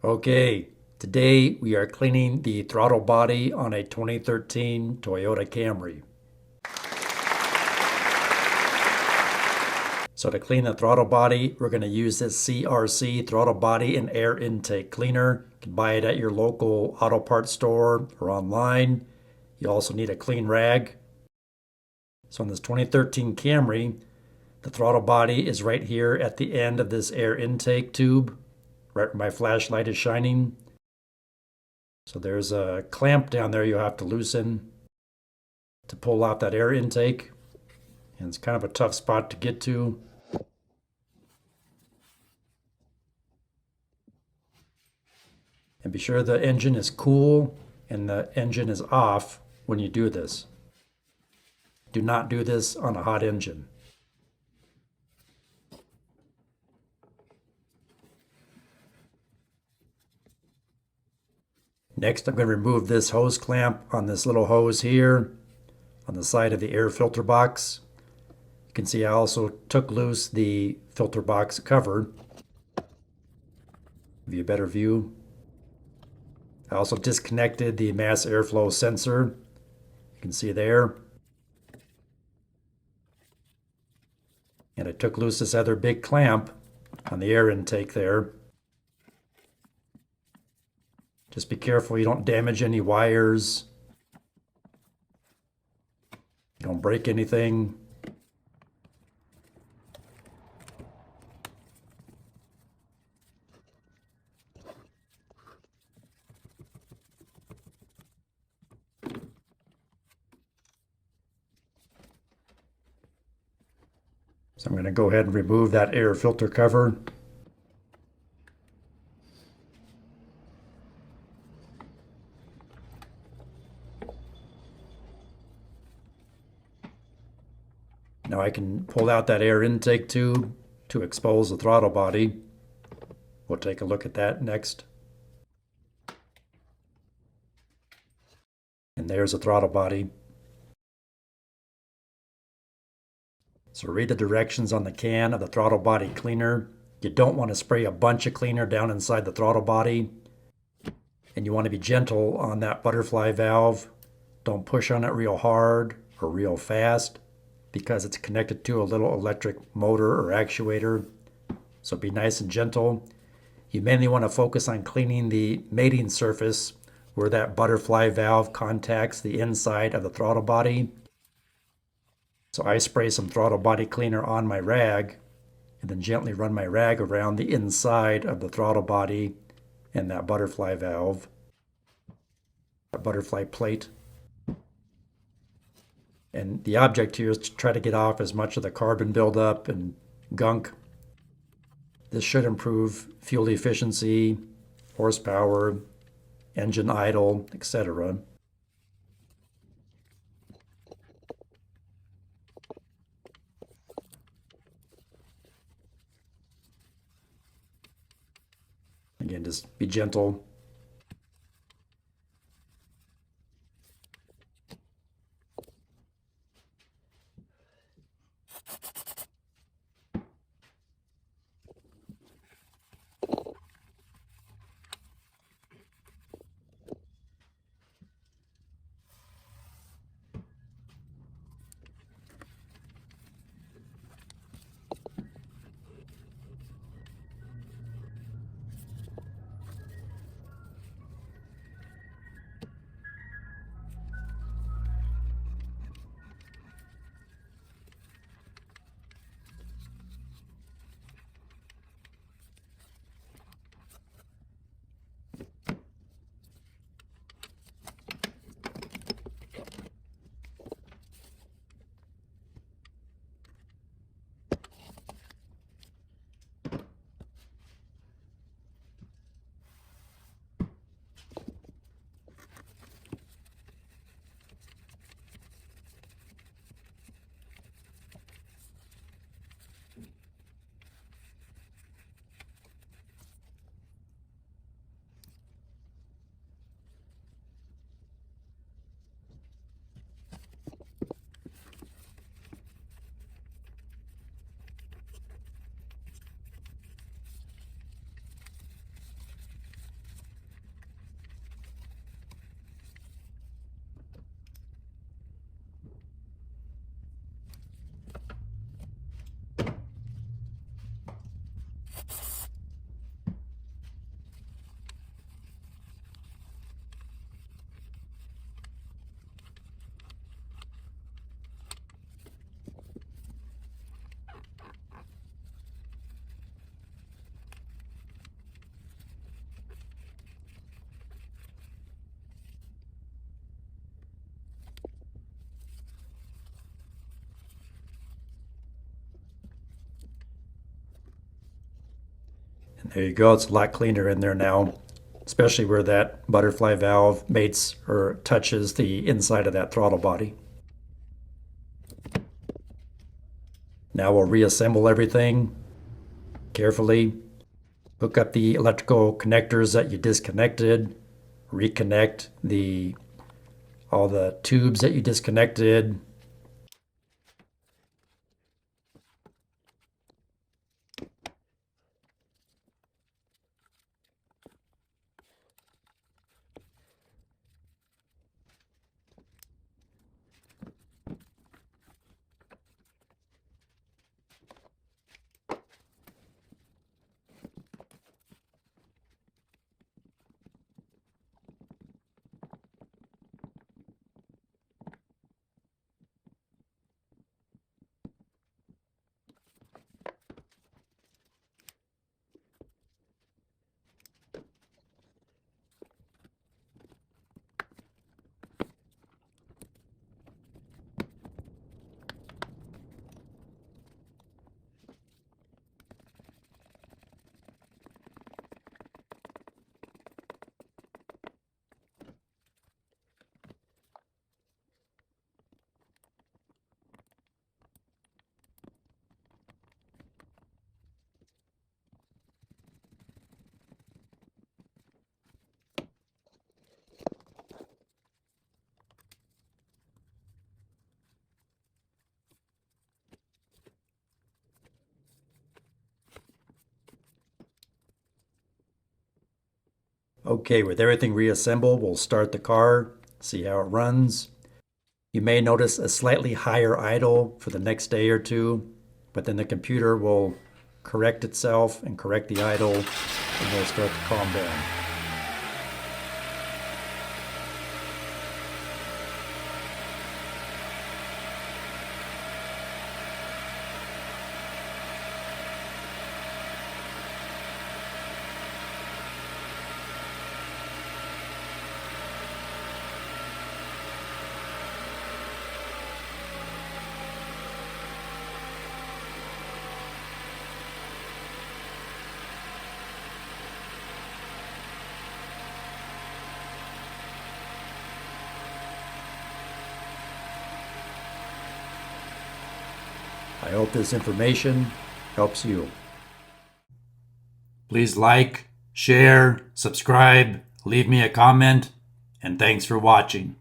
Okay, today we are cleaning the throttle body on a 2013 Toyota Camry. So to clean the throttle body, we're going to use this CRC throttle body and air intake cleaner. You can buy it at your local auto parts store or online. You also need a clean rag. So in this 2013 Camry, the throttle body is right here at the end of this air intake tube, right where my flashlight is shining. So there's a clamp down there you'll have to loosen to pull out that air intake. And it's kind of a tough spot to get to. And be sure the engine is cool and the engine is off when you do this. Do not do this on a hot engine. Next, I'm going to remove this hose clamp on this little hose here on the side of the air filter box. You can see I also took loose the filter box cover. Give you a better view. I also disconnected the mass airflow sensor. You can see there. And I took loose this other big clamp on the air intake there. Just be careful you don't damage any wires. Don't break anything. So I'm going to go ahead and remove that air filter cover. Now I can pull out that air intake tube to expose the throttle body. We'll take a look at that next. And there's the throttle body. So read the directions on the can of the throttle body cleaner. You don't want to spray a bunch of cleaner down inside the throttle body. And you want to be gentle on that butterfly valve. Don't push on it real hard or real fast, because it's connected to a little electric motor or actuator. So be nice and gentle. You mainly want to focus on cleaning the mating surface where that butterfly valve contacts the inside of the throttle body. So I spray some throttle body cleaner on my rag and then gently run my rag around the inside of the throttle body and that butterfly valve, that butterfly plate. And the object here is to try to get off as much of the carbon buildup and gunk. This should improve fuel efficiency, horsepower, engine idle, etc. Again, just be gentle. There you go. It's a lot cleaner in there now, especially where that butterfly valve mates or touches the inside of that throttle body. Now we'll reassemble everything carefully. Hook up the electrical connectors that you disconnected. Reconnect all the tubes that you disconnected. Okay, with everything reassembled, we'll start the car, see how it runs. You may notice a slightly higher idle for the next day or two, but then the computer will correct itself and correct the idle, and it'll start to calm down. I hope this information helps you. Please like, share, subscribe, leave me a comment, and thanks for watching.